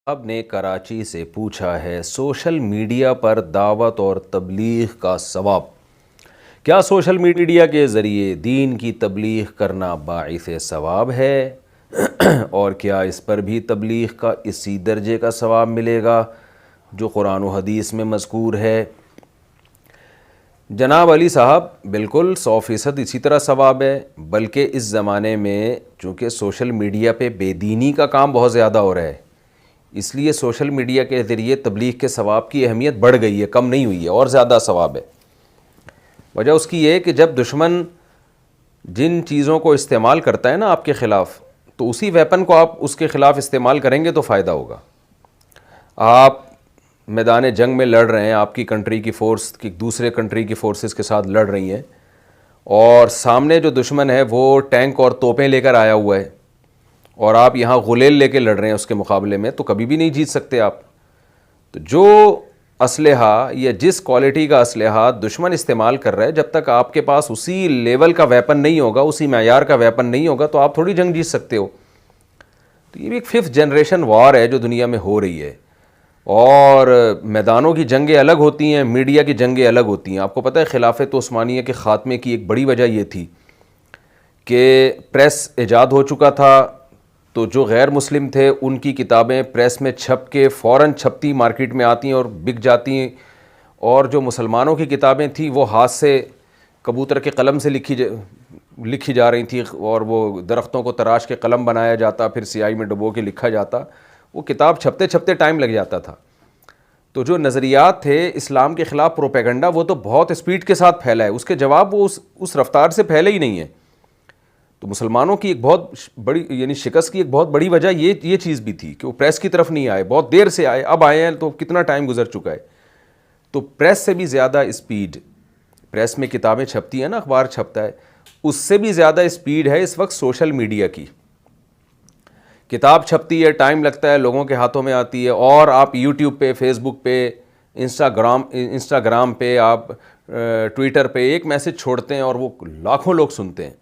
اب نے کراچی سے پوچھا ہے سوشل میڈیا پر دعوت اور تبلیغ کا ثواب، کیا سوشل میڈیا کے ذریعے دین کی تبلیغ کرنا باعث ثواب ہے اور کیا اس پر بھی تبلیغ کا اسی درجے کا ثواب ملے گا جو قرآن و حدیث میں مذکور ہے؟ جناب علی صاحب، بالکل 100% اسی طرح ثواب ہے، بلکہ اس زمانے میں چونکہ سوشل میڈیا پہ بے دینی کا کام بہت زیادہ ہو رہا ہے، اس لیے سوشل میڈیا کے ذریعے تبلیغ کے ثواب کی اہمیت بڑھ گئی ہے، کم نہیں ہوئی ہے، اور زیادہ ثواب ہے۔ وجہ اس کی یہ کہ جب دشمن جن چیزوں کو استعمال کرتا ہے نا آپ کے خلاف، تو اسی ویپن کو آپ اس کے خلاف استعمال کریں گے تو فائدہ ہوگا۔ آپ میدان جنگ میں لڑ رہے ہیں، آپ کی کنٹری کی فورس کی دوسرے کنٹری کی فورسز کے ساتھ لڑ رہی ہیں، اور سامنے جو دشمن ہے وہ ٹینک اور توپیں لے کر آیا ہوا ہے، اور آپ یہاں غلیل لے کے لڑ رہے ہیں اس کے مقابلے میں، تو کبھی بھی نہیں جیت سکتے آپ۔ تو جو اسلحہ یا جس کوالٹی کا اسلحہ دشمن استعمال کر رہا ہے، جب تک آپ کے پاس اسی لیول کا ویپن نہیں ہوگا، اسی معیار کا ویپن نہیں ہوگا، تو آپ تھوڑی جنگ جیت سکتے ہو۔ تو یہ بھی ایک 5th جنریشن وار ہے جو دنیا میں ہو رہی ہے، اور میدانوں کی جنگیں الگ ہوتی ہیں، میڈیا کی جنگیں الگ ہوتی ہیں۔ آپ کو پتہ ہے خلافت عثمانیہ کے خاتمے کی ایک بڑی وجہ یہ تھی کہ پریس ایجاد ہو چکا تھا، تو جو غیر مسلم تھے ان کی کتابیں پریس میں چھپ کے فوراً چھپتی، مارکیٹ میں آتی اور بک جاتی، اور جو مسلمانوں کی کتابیں تھیں وہ ہاتھ سے کبوتر کے قلم سے لکھی جا رہی تھیں، اور وہ درختوں کو تراش کے قلم بنایا جاتا، پھر سیاہی میں ڈبو کے لکھا جاتا، وہ کتاب چھپتے چھپتے ٹائم لگ جاتا تھا۔ تو جو نظریات تھے اسلام کے خلاف پروپیگنڈا، وہ تو بہت اسپیڈ کے ساتھ پھیلا ہے، اس کے جواب وہ اس رفتار سے پھیلے ہی نہیں ہے۔ تو مسلمانوں کی ایک بہت بڑی یعنی شکست کی ایک بہت بڑی وجہ یہ چیز بھی تھی کہ وہ پریس کی طرف نہیں آئے، بہت دیر سے آئے، اب آئے ہیں تو کتنا ٹائم گزر چکا ہے۔ تو پریس سے بھی زیادہ اسپیڈ، پریس میں کتابیں چھپتی ہیں نا، اخبار چھپتا ہے، اس سے بھی زیادہ اسپیڈ ہے اس وقت سوشل میڈیا کی۔ کتاب چھپتی ہے، ٹائم لگتا ہے، لوگوں کے ہاتھوں میں آتی ہے، اور آپ یوٹیوب پہ، فیس بک پہ، انسٹاگرام پہ، آپ ٹویٹر پہ ایک میسج چھوڑتے ہیں اور وہ لاکھوں لوگ سنتے ہیں۔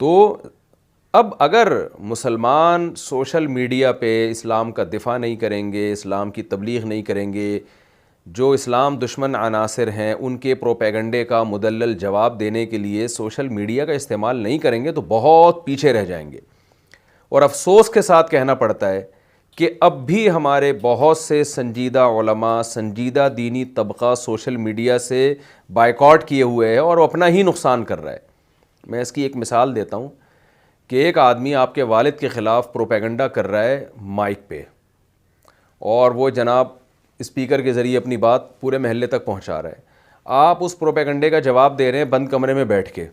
تو اب اگر مسلمان سوشل میڈیا پہ اسلام کا دفاع نہیں کریں گے، اسلام کی تبلیغ نہیں کریں گے، جو اسلام دشمن عناصر ہیں ان کے پروپیگنڈے کا مدلل جواب دینے کے لیے سوشل میڈیا کا استعمال نہیں کریں گے، تو بہت پیچھے رہ جائیں گے۔ اور افسوس کے ساتھ کہنا پڑتا ہے کہ اب بھی ہمارے بہت سے سنجیدہ علماء، سنجیدہ دینی طبقہ سوشل میڈیا سے بائیکاٹ کیے ہوئے ہیں، اور وہ اپنا ہی نقصان کر رہا ہے۔ میں اس کی ایک مثال دیتا ہوں کہ ایک آدمی آپ کے والد کے خلاف پروپیگنڈا کر رہا ہے مائک پہ، اور وہ جناب اسپیکر کے ذریعے اپنی بات پورے محلے تک پہنچا رہا ہے۔ آپ اس پروپیگنڈے کا جواب دے رہے ہیں بند کمرے میں بیٹھ کے،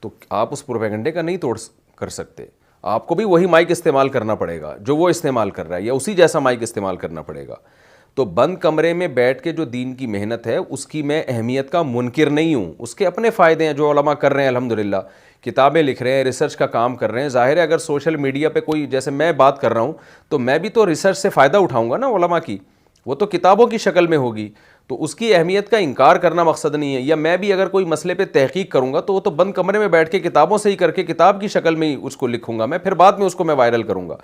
تو آپ اس پروپیگنڈے کا نہیں توڑ کر سکتے، آپ کو بھی وہی مائک استعمال کرنا پڑے گا جو وہ استعمال کر رہا ہے، یا اسی جیسا مائک استعمال کرنا پڑے گا۔ تو بند کمرے میں بیٹھ کے جو دین کی محنت ہے اس کی میں اہمیت کا منکر نہیں ہوں، اس کے اپنے فائدے ہیں جو علماء کر رہے ہیں، الحمدللہ کتابیں لکھ رہے ہیں، ریسرچ کا کام کر رہے ہیں۔ ظاہر ہے اگر سوشل میڈیا پہ کوئی جیسے میں بات کر رہا ہوں تو میں بھی تو ریسرچ سے فائدہ اٹھاؤں گا نا علماء کی، وہ تو کتابوں کی شکل میں ہوگی، تو اس کی اہمیت کا انکار کرنا مقصد نہیں ہے۔ یا میں بھی اگر کوئی مسئلے پہ تحقیق کروں گا تو وہ تو بند کمرے میں بیٹھ کے کتابوں سے ہی کر کے کتاب کی شکل میں ہی اس کو لکھوں گا میں، پھر بعد میں اس کو میں وائرل کروں گا۔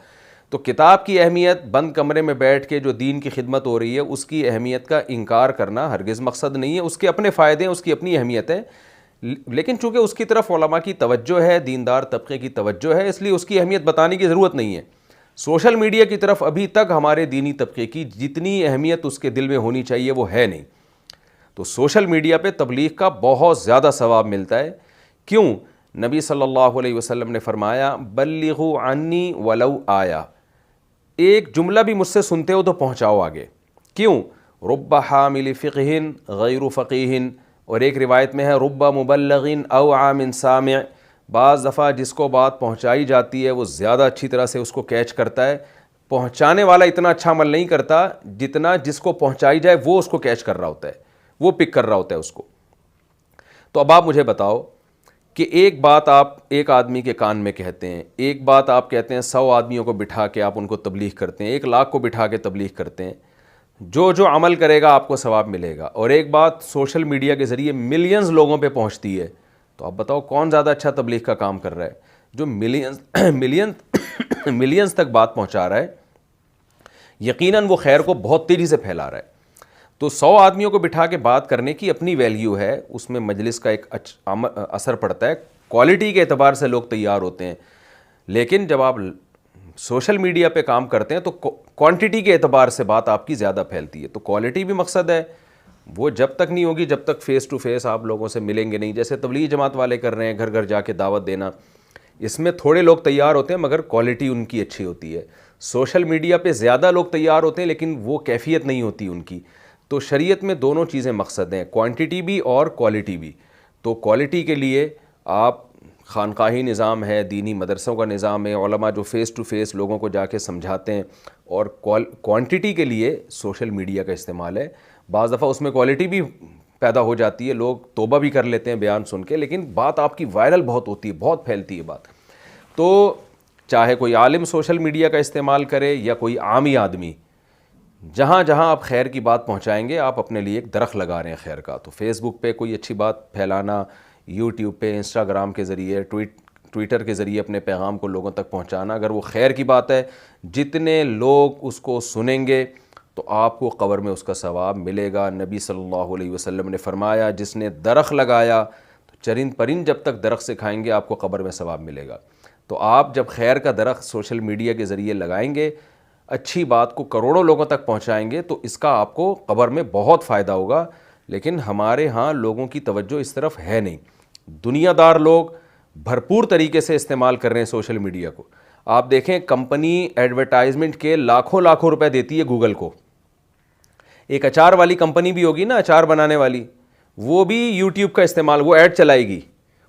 تو کتاب کی اہمیت، بند کمرے میں بیٹھ کے جو دین کی خدمت ہو رہی ہے اس کی اہمیت کا انکار کرنا ہرگز مقصد نہیں ہے، اس کے اپنے فائدے ہیں، اس کی اپنی اہمیت ہے، لیکن چونکہ اس کی طرف علماء کی توجہ ہے، دیندار طبقے کی توجہ ہے، اس لیے اس کی اہمیت بتانے کی ضرورت نہیں ہے۔ سوشل میڈیا کی طرف ابھی تک ہمارے دینی طبقے کی جتنی اہمیت اس کے دل میں ہونی چاہیے وہ ہے نہیں۔ تو سوشل میڈیا پہ تبلیغ کا بہت زیادہ ثواب ملتا ہے۔ کیوں؟ نبی صلی اللہ علیہ وسلم نے فرمایا بلغوا عنی ولو آیا، ایک جملہ بھی مجھ سے سنتے ہو تو پہنچاؤ آگے۔ کیوں؟ رب حامل فقہ غیر فقیہ، اور ایک روایت میں ہے رب مبلغ او عام سامع، بعض دفعہ جس کو بات پہنچائی جاتی ہے وہ زیادہ اچھی طرح سے اس کو کیچ کرتا ہے، پہنچانے والا اتنا اچھا عمل نہیں کرتا جتنا جس کو پہنچائی جائے وہ اس کو کیچ کر رہا ہوتا ہے، وہ پک کر رہا ہوتا ہے اس کو۔ تو اب آپ مجھے بتاؤ کہ ایک بات آپ ایک آدمی کے کان میں کہتے ہیں، ایک بات آپ کہتے ہیں 100 آدمیوں کو بٹھا کے آپ ان کو تبلیغ کرتے ہیں، 1 لاکھ کو بٹھا کے تبلیغ کرتے ہیں، جو عمل کرے گا آپ کو ثواب ملے گا، اور ایک بات سوشل میڈیا کے ذریعے ملینز لوگوں پہ پہنچتی ہے، تو آپ بتاؤ کون زیادہ اچھا تبلیغ کا کام کر رہا ہے؟ جو ملینز تک بات پہنچا رہا ہے، یقیناً وہ خیر کو بہت تیزی سے پھیلا رہا ہے. تو 100 آدمیوں کو بٹھا کے بات کرنے کی اپنی ویلیو ہے, اس میں مجلس کا ایک اثر پڑتا ہے, کوالٹی کے اعتبار سے لوگ تیار ہوتے ہیں. لیکن جب آپ سوشل میڈیا پہ کام کرتے ہیں تو کوانٹٹی کے اعتبار سے بات آپ کی زیادہ پھیلتی ہے. تو کوالٹی بھی مقصد ہے, وہ جب تک نہیں ہوگی جب تک فیس ٹو فیس آپ لوگوں سے ملیں گے نہیں. جیسے تبلیغ جماعت والے کر رہے ہیں, گھر گھر جا کے دعوت دینا, اس میں تھوڑے لوگ تیار ہوتے ہیں مگر کوالٹی ان کی اچھی ہوتی ہے. سوشل میڈیا پہ زیادہ لوگ تیار ہوتے ہیں لیکن وہ کیفیت نہیں ہوتی ان کی. تو شریعت میں دونوں چیزیں مقصد ہیں, کوانٹٹی بھی اور کوالٹی بھی. تو کوالٹی کے لیے آپ خانقاہی نظام ہے, دینی مدرسوں کا نظام ہے, علماء جو فیس ٹو فیس لوگوں کو جا کے سمجھاتے ہیں, اور کوانٹٹی کے لیے سوشل میڈیا کا استعمال ہے. بعض دفعہ اس میں کوالٹی بھی پیدا ہو جاتی ہے, لوگ توبہ بھی کر لیتے ہیں بیان سن کے, لیکن بات آپ کی وائرل بہت ہوتی ہے, بہت پھیلتی ہے بات. تو چاہے کوئی عالم سوشل میڈیا کا استعمال کرے یا کوئی عامی آدمی, جہاں جہاں آپ خیر کی بات پہنچائیں گے آپ اپنے لیے ایک درخت لگا رہے ہیں خیر کا. تو فیس بک پہ کوئی اچھی بات پھیلانا, یوٹیوب پہ, انسٹاگرام کے ذریعے, ٹویٹر کے ذریعے اپنے پیغام کو لوگوں تک پہنچانا, اگر وہ خیر کی بات ہے, جتنے لوگ اس کو سنیں گے تو آپ کو قبر میں اس کا ثواب ملے گا. نبی صلی اللہ علیہ وسلم نے فرمایا, جس نے درخت لگایا تو چرند پرند جب تک درخت سے کھائیں گے آپ کو قبر میں ثواب ملے گا. تو آپ جب خیر کا درخت سوشل میڈیا کے ذریعے لگائیں گے, اچھی بات کو کروڑوں لوگوں تک پہنچائیں گے, تو اس کا آپ کو قبر میں بہت فائدہ ہوگا. لیکن ہمارے ہاں لوگوں کی توجہ اس طرف ہے نہیں. دنیا دار لوگ بھرپور طریقے سے استعمال کر رہے ہیں سوشل میڈیا کو. آپ دیکھیں کمپنی ایڈورٹائزمنٹ کے لاکھوں لاکھوں روپے دیتی ہے گوگل کو. ایک اچار والی کمپنی بھی ہوگی نا, اچار بنانے والی, وہ بھی یوٹیوب کا استعمال, وہ ایڈ چلائے گی,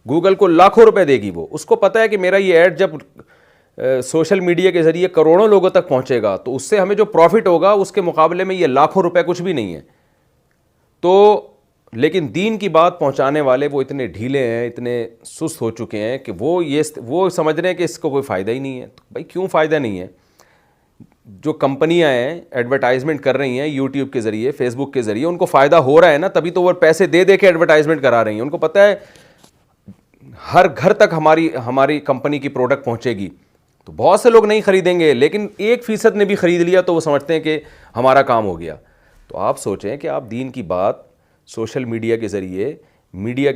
گوگل کو لاکھوں روپے دے گی. وہ اس کو پتہ ہے کہ میرا یہ ایڈ جب سوشل میڈیا کے ذریعے کروڑوں لوگوں تک پہنچے گا تو اس سے ہمیں جو پروفٹ ہوگا اس کے مقابلے میں یہ لاکھوں روپے کچھ بھی نہیں ہے. تو لیکن دین کی بات پہنچانے والے وہ اتنے ڈھیلے ہیں, اتنے سست ہو چکے ہیں کہ وہ سمجھ رہے ہیں کہ اس کو کوئی فائدہ ہی نہیں ہے. تو بھائی کیوں فائدہ نہیں ہے؟ جو کمپنیاں ہیں ایڈورٹائزمنٹ کر رہی ہیں یوٹیوب کے ذریعے, فیس بک کے ذریعے, ان کو فائدہ ہو رہا ہے نا, تبھی تو وہ پیسے دے دے کے ایڈورٹائزمنٹ کرا رہی ہیں. ان کو پتہ ہے ہر گھر تک ہماری کمپنی کی پروڈکٹ پہنچے گی, تو بہت سے لوگ نہیں خریدیں گے, لیکن 1% نے بھی خرید لیا تو وہ سمجھتے ہیں کہ ہمارا کام ہو گیا. تو آپ سوچیں کہ آپ دین کی بات سوشل میڈیا کے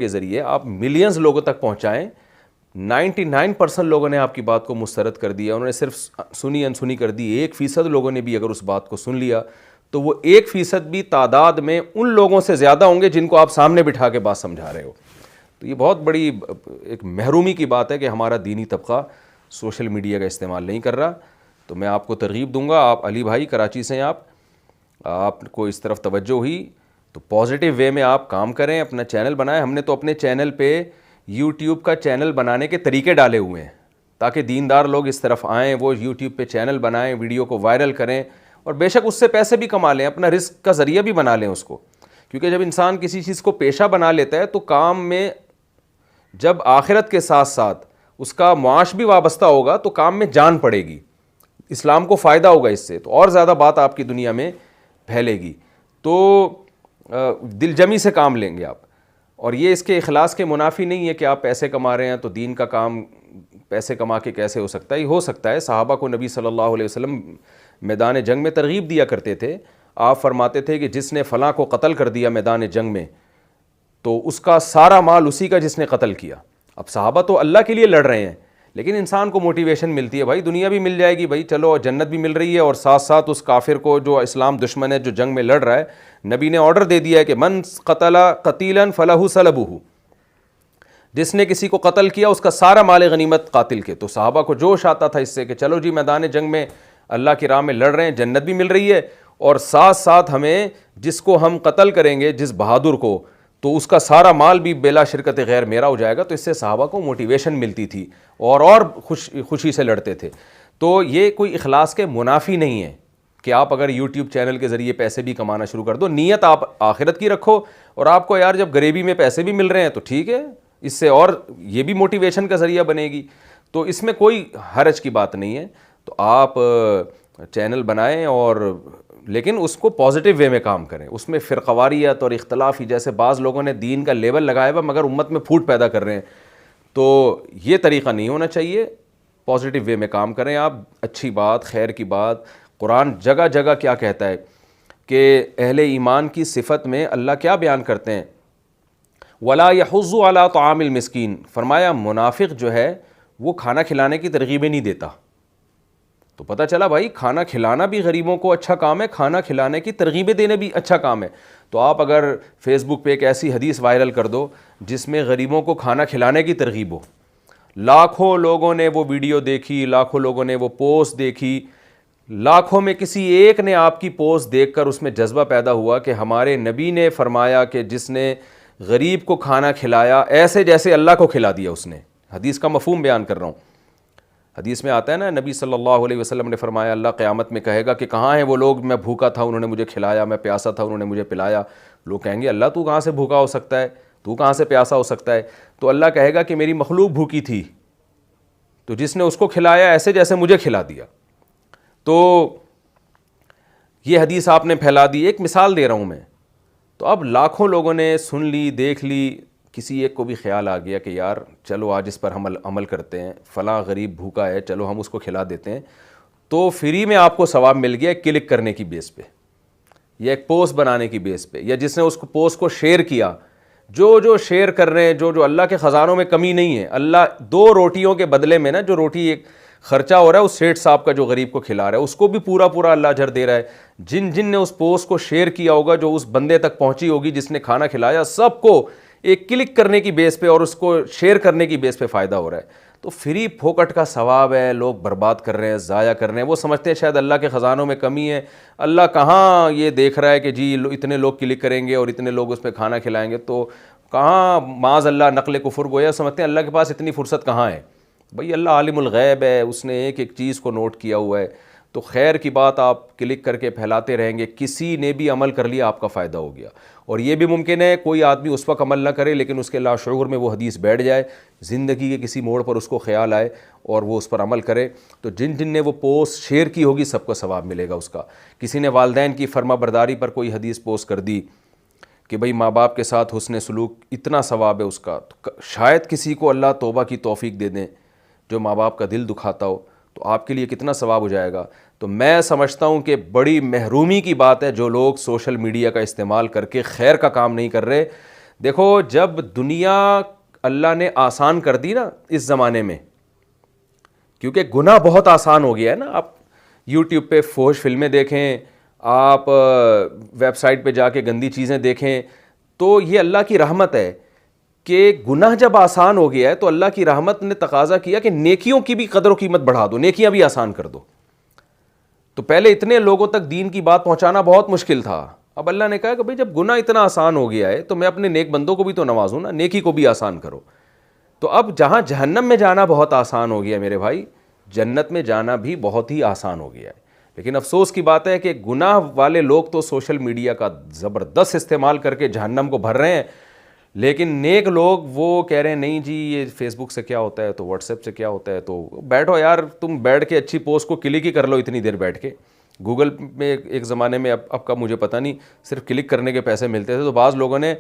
ذریعے آپ ملینز لوگوں تک پہنچائیں. 99% لوگوں نے آپ کی بات کو مسترد کر دیا, انہوں نے صرف سنی انسنی کر دی. 1% لوگوں نے بھی اگر اس بات کو سن لیا تو وہ 1% بھی تعداد میں ان لوگوں سے زیادہ ہوں گے جن کو آپ سامنے بٹھا کے بات سمجھا رہے ہو. تو یہ بہت بڑی ایک محرومی کی بات ہے کہ ہمارا دینی طبقہ سوشل میڈیا کا استعمال نہیں کر رہا. تو میں آپ کو ترغیب دوں گا, آپ علی بھائی کراچی سے ہیں, آپ کو اس طرف توجہ ہوئی تو پازیٹیو وے میں آپ کام کریں, اپنا چینل بنائیں. ہم نے تو اپنے چینل پہ یوٹیوب کا چینل بنانے کے طریقے ڈالے ہوئے ہیں تاکہ دیندار لوگ اس طرف آئیں, وہ یوٹیوب پہ چینل بنائیں, ویڈیو کو وائرل کریں, اور بے شک اس سے پیسے بھی کما لیں, اپنا رزق کا ذریعہ بھی بنا لیں اس کو. کیونکہ جب انسان کسی چیز کو پیشہ بنا لیتا ہے تو کام میں جب آخرت کے ساتھ ساتھ اس کا معاش بھی وابستہ ہوگا تو کام میں جان پڑے گی, اسلام کو فائدہ ہوگا اس سے, تو اور زیادہ بات آپ کی دنیا میں پھیلے گی. تو دل جمی سے کام لیں گے آپ. اور یہ اس کے اخلاص کے منافی نہیں ہے کہ آپ پیسے کما رہے ہیں تو دین کا کام پیسے کما کے کیسے ہو سکتا ہے. یہ ہو سکتا ہے. صحابہ کو نبی صلی اللہ علیہ وسلم میدان جنگ میں ترغیب دیا کرتے تھے. آپ فرماتے تھے کہ جس نے فلاں کو قتل کر دیا میدان جنگ میں تو اس کا سارا مال اسی کا جس نے قتل کیا. اب صحابہ تو اللہ کے لیے لڑ رہے ہیں, لیکن انسان کو موٹیویشن ملتی ہے, بھائی دنیا بھی مل جائے گی, بھائی چلو جنت بھی مل رہی ہے, اور ساتھ ساتھ اس کافر کو جو اسلام دشمن ہے جو جنگ میں لڑ رہا ہے, نبی نے آرڈر دے دیا ہے کہ من قتل قتیلا فلہ سلبہ, جس نے کسی کو قتل کیا اس کا سارا مال غنیمت قاتل کے. تو صحابہ کو جوش آتا تھا اس سے کہ چلو جی میدان جنگ میں اللہ کی راہ میں لڑ رہے ہیں, جنت بھی مل رہی ہے, اور ساتھ ساتھ ہمیں جس کو ہم قتل کریں گے جس بہادر کو, تو اس کا سارا مال بھی بلا شرکت غیر میرا ہو جائے گا. تو اس سے صحابہ کو موٹیویشن ملتی تھی اور خوشی سے لڑتے تھے. تو یہ کوئی اخلاص کے منافی نہیں ہے کہ آپ اگر یوٹیوب چینل کے ذریعے پیسے بھی کمانا شروع کر دو, نیت آپ آخرت کی رکھو, اور آپ کو یار جب غریبی میں پیسے بھی مل رہے ہیں تو ٹھیک ہے, اس سے اور یہ بھی موٹیویشن کا ذریعہ بنے گی. تو اس میں کوئی حرج کی بات نہیں ہے. تو آپ چینل بنائیں, اور لیکن اس کو پازیٹیو وے میں کام کریں. اس میں فرقواریت اور اختلافی, جیسے بعض لوگوں نے دین کا لیبل لگایا ہوا مگر امت میں پھوٹ پیدا کر رہے ہیں, تو یہ طریقہ نہیں ہونا چاہیے. پازیٹیو وے میں کام کریں آپ, اچھی بات, خیر کی بات, قرآن جگہ جگہ کیا کہتا ہے کہ اہل ایمان کی صفت میں اللہ کیا بیان کرتے ہیں، وَلَا يَحُضُّ عَلَىٰ طَعَامِ الْمِسْكِينِ، فرمایا منافق جو ہے وہ کھانا کھلانے کی ترغیبیں نہیں دیتا. تو پتہ چلا بھائی کھانا کھلانا بھی غریبوں کو اچھا کام ہے، کھانا کھلانے کی ترغیبیں دینے بھی اچھا کام ہے. تو آپ اگر فیس بک پہ ایک ایسی حدیث وائرل کر دو جس میں غریبوں کو کھانا کھلانے کی ترغیب ہو، لاکھوں لوگوں نے وہ ویڈیو دیکھی، لاکھوں لوگوں نے وہ پوسٹ دیکھی، لاکھوں میں کسی ایک نے آپ کی پوسٹ دیکھ کر اس میں جذبہ پیدا ہوا کہ ہمارے نبی نے فرمایا کہ جس نے غریب کو کھانا کھلایا ایسے جیسے اللہ کو کھلا دیا اس نے. حدیث کا مفہوم بیان کر رہا ہوں. حدیث میں آتا ہے نا، نبی صلی اللہ علیہ وسلم نے فرمایا اللہ قیامت میں کہے گا کہ کہاں ہیں وہ لوگ، میں بھوکا تھا انہوں نے مجھے کھلایا، میں پیاسا تھا انہوں نے مجھے پلایا. لوگ کہیں گے اللہ تو کہاں سے بھوکا ہو سکتا ہے، تو کہاں سے پیاسا ہو سکتا ہے؟ تو اللہ کہے گا کہ میری مخلوق بھوکی تھی تو جس نے اس کو کھلایا ایسے جیسے مجھے کھلا دیا. تو یہ حدیث آپ نے پھیلا دی. ایک مثال دے رہا ہوں میں. تو اب لاکھوں لوگوں نے سن لی، دیکھ لی، کسی ایک کو بھی خیال آ گیا کہ یار چلو آج اس پر ہم عمل کرتے ہیں، فلاں غریب بھوکا ہے چلو ہم اس کو کھلا دیتے ہیں. تو فری میں آپ کو ثواب مل گیا کلک کرنے کی بیس پہ، یا ایک پوسٹ بنانے کی بیس پہ، یا جس نے اس کو پوسٹ کو شیئر کیا. جو شیئر کر رہے ہیں، جو اللہ کے خزانوں میں کمی نہیں ہے. اللہ 2 روٹیوں کے بدلے میں نا، جو روٹی ایک خرچہ ہو رہا ہے اس سیٹھ صاحب کا جو غریب کو کھلا رہا ہے اس کو بھی پورا اللہ اجر دے رہا ہے. جن نے اس پوسٹ کو شیئر کیا ہوگا، جو اس بندے تک پہنچی ہوگی جس نے کھانا کھلایا، سب کو ایک کلک کرنے کی بیس پہ اور اس کو شیئر کرنے کی بیس پہ فائدہ ہو رہا ہے. تو فری پھوکٹ کا ثواب ہے، لوگ برباد کر رہے ہیں، ضائع کر رہے ہیں. وہ سمجھتے ہیں شاید اللہ کے خزانوں میں کمی ہے. اللہ کہاں یہ دیکھ رہا ہے کہ جی اتنے لوگ کلک کریں گے اور اتنے لوگ اس پہ کھانا کھلائیں گے. تو کہاں معاذ اللہ نقل کفر گویا سمجھتے ہیں اللہ کے پاس اتنی فرصت کہاں ہے. بھئی اللہ عالم الغیب ہے، اس نے ایک ایک چیز کو نوٹ کیا ہوا ہے. تو خیر کی بات آپ کلک کر کے پھیلاتے رہیں گے، کسی نے بھی عمل کر لیا آپ کا فائدہ ہو گیا. اور یہ بھی ممکن ہے کوئی آدمی اس وقت عمل نہ کرے لیکن اس کے لاشعور میں وہ حدیث بیٹھ جائے، زندگی کے کسی موڑ پر اس کو خیال آئے اور وہ اس پر عمل کرے. تو جن نے وہ پوسٹ شیئر کی ہوگی سب کو ثواب ملے گا اس کا. کسی نے والدین کی فرما برداری پر کوئی حدیث پوسٹ کر دی کہ بھئی ماں باپ کے ساتھ حسن سلوک اتنا ثواب ہے اس کا، تو شاید کسی کو اللہ توبہ کی توفیق دے دیں جو ماں باپ کا دل دکھاتا ہو، تو آپ کے لیے کتنا ثواب ہو جائے گا. تو میں سمجھتا ہوں کہ بڑی محرومی کی بات ہے جو لوگ سوشل میڈیا کا استعمال کر کے خیر کا کام نہیں کر رہے. دیکھو جب دنیا اللہ نے آسان کر دی نا اس زمانے میں، کیونکہ گناہ بہت آسان ہو گیا ہے نا. آپ یوٹیوب پہ فحش فلمیں دیکھیں، آپ ویب سائٹ پہ جا کے گندی چیزیں دیکھیں، تو یہ اللہ کی رحمت ہے کہ گناہ جب آسان ہو گیا ہے تو اللہ کی رحمت نے تقاضا کیا کہ نیکیوں کی بھی قدر و قیمت بڑھا دو، نیکیاں بھی آسان کر دو. تو پہلے اتنے لوگوں تک دین کی بات پہنچانا بہت مشکل تھا. اب اللہ نے کہا کہ بھئی جب گناہ اتنا آسان ہو گیا ہے تو میں اپنے نیک بندوں کو بھی تو نوازوں نا، نیکی کو بھی آسان کرو. تو اب جہاں جہنم میں جانا بہت آسان ہو گیا ہے میرے بھائی، جنت میں جانا بھی بہت ہی آسان ہو گیا ہے. لیکن افسوس کی بات ہے کہ گناہ والے لوگ تو سوشل میڈیا کا زبردست استعمال کر کے جہنم کو بھر رہے ہیں، لیکن نیک لوگ وہ کہہ رہے ہیں نہیں جی یہ فیس بک سے کیا ہوتا ہے، تو واٹس ایپ سے کیا ہوتا ہے. تو بیٹھو یار، تم بیٹھ کے اچھی پوسٹ کو کلک ہی کر لو اتنی دیر بیٹھ کے. گوگل میں ایک زمانے میں، اب کا مجھے پتہ نہیں، صرف کلک کرنے کے پیسے ملتے تھے. تو بعض لوگوں نے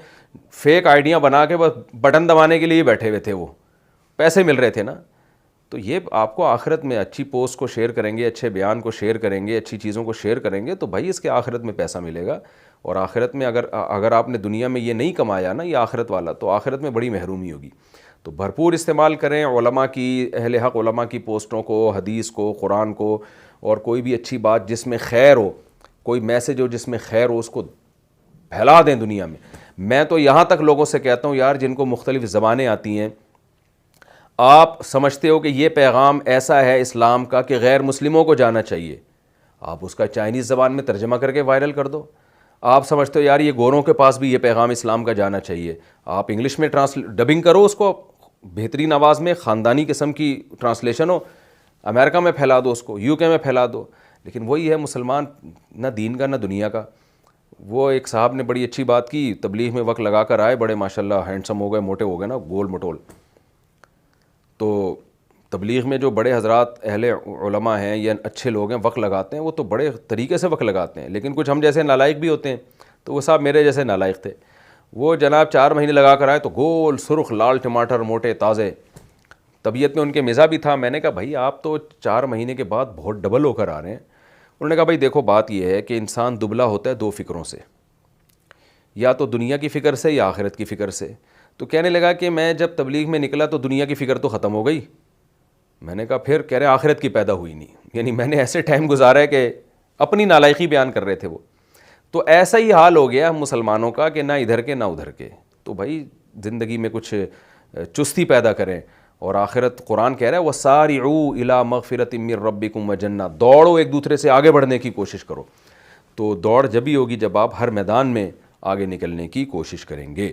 فیک آئیڈیاں بنا کے بس بٹن دبانے کے لیے بیٹھے ہوئے تھے، وہ پیسے مل رہے تھے نا. تو یہ آپ کو آخرت میں اچھی پوسٹ کو شیئر کریں گے، اچھے بیان کو شیئر کریں گے، اچھی چیزوں کو شیئر کریں گے تو بھائی اس کے آخرت میں پیسہ ملے گا. اور آخرت میں اگر آپ نے دنیا میں یہ نہیں کمایا نا یہ آخرت والا، تو آخرت میں بڑی محرومی ہوگی. تو بھرپور استعمال کریں علماء کی، اہل حق علماء کی پوسٹوں کو، حدیث کو، قرآن کو، اور کوئی بھی اچھی بات جس میں خیر ہو، کوئی میسج ہو جس میں خیر ہو، اس کو پھیلا دیں دنیا میں. میں تو یہاں تک لوگوں سے کہتا ہوں یار جن کو مختلف زبانیں آتی ہیں، آپ سمجھتے ہو کہ یہ پیغام ایسا ہے اسلام کا کہ غیر مسلموں کو جانا چاہیے، آپ اس کا چائنیز زبان میں ترجمہ کر کے وائرل کر دو. آپ سمجھتے ہو یار یہ گوروں کے پاس بھی یہ پیغام اسلام کا جانا چاہیے، آپ انگلش میں ڈبنگ کرو اس کو بہترین آواز میں، خاندانی قسم کی ٹرانسلیشن ہو، امریکہ میں پھیلا دو اس کو، یو کے میں پھیلا دو. لیکن وہی ہے مسلمان نہ دین کا نہ دنیا کا. وہ ایک صاحب نے بڑی اچھی بات کی، تبلیغ میں وقت لگا کر آئے، بڑے ماشاءاللہ ہینڈسم ہو گئے، موٹے ہو گئے نا، گول مٹول. تو تبلیغ میں جو بڑے حضرات اہل علماء ہیں یا اچھے لوگ ہیں وقت لگاتے ہیں، وہ تو بڑے طریقے سے وقت لگاتے ہیں. لیکن کچھ ہم جیسے نالائق بھی ہوتے ہیں، تو وہ صاحب میرے جیسے نالائق تھے. وہ جناب 4 مہینے لگا کر آئے تو گول سرخ لال ٹماٹر، موٹے تازے، طبیعت میں ان کے مزاج بھی تھا. میں نے کہا بھائی آپ تو 4 مہینے کے بعد بہت ڈبل ہو کر آ رہے ہیں. انہوں نے کہا بھائی دیکھو بات یہ ہے کہ انسان دبلا ہوتا ہے دو فکروں سے، یا تو دنیا کی فکر سے یا آخرت کی فکر سے. تو کہنے لگا کہ میں جب تبلیغ میں نکلا تو دنیا کی فکر تو ختم ہو گئی. میں نے کہا پھر؟ کہہ رہے آخرت کی پیدا ہوئی نہیں. یعنی میں نے ایسے ٹائم گزارا ہے کہ اپنی نالائقی بیان کر رہے تھے وہ. تو ایسا ہی حال ہو گیا ہم مسلمانوں کا کہ نہ ادھر کے نہ ادھر کے. تو بھائی زندگی میں کچھ چستی پیدا کریں. اور آخرت قرآن کہہ رہا ہے وَسَارِعُوا إِلَىٰ مَغْفِرَةٍ مِّن رَبِّكُمْ وَجَنَّةٍ، دوڑو ایک دوسرے سے آگے بڑھنے کی کوشش کرو. تو دوڑ جبھی ہوگی جب آپ ہر میدان میں آگے نکلنے کی کوشش کریں گے.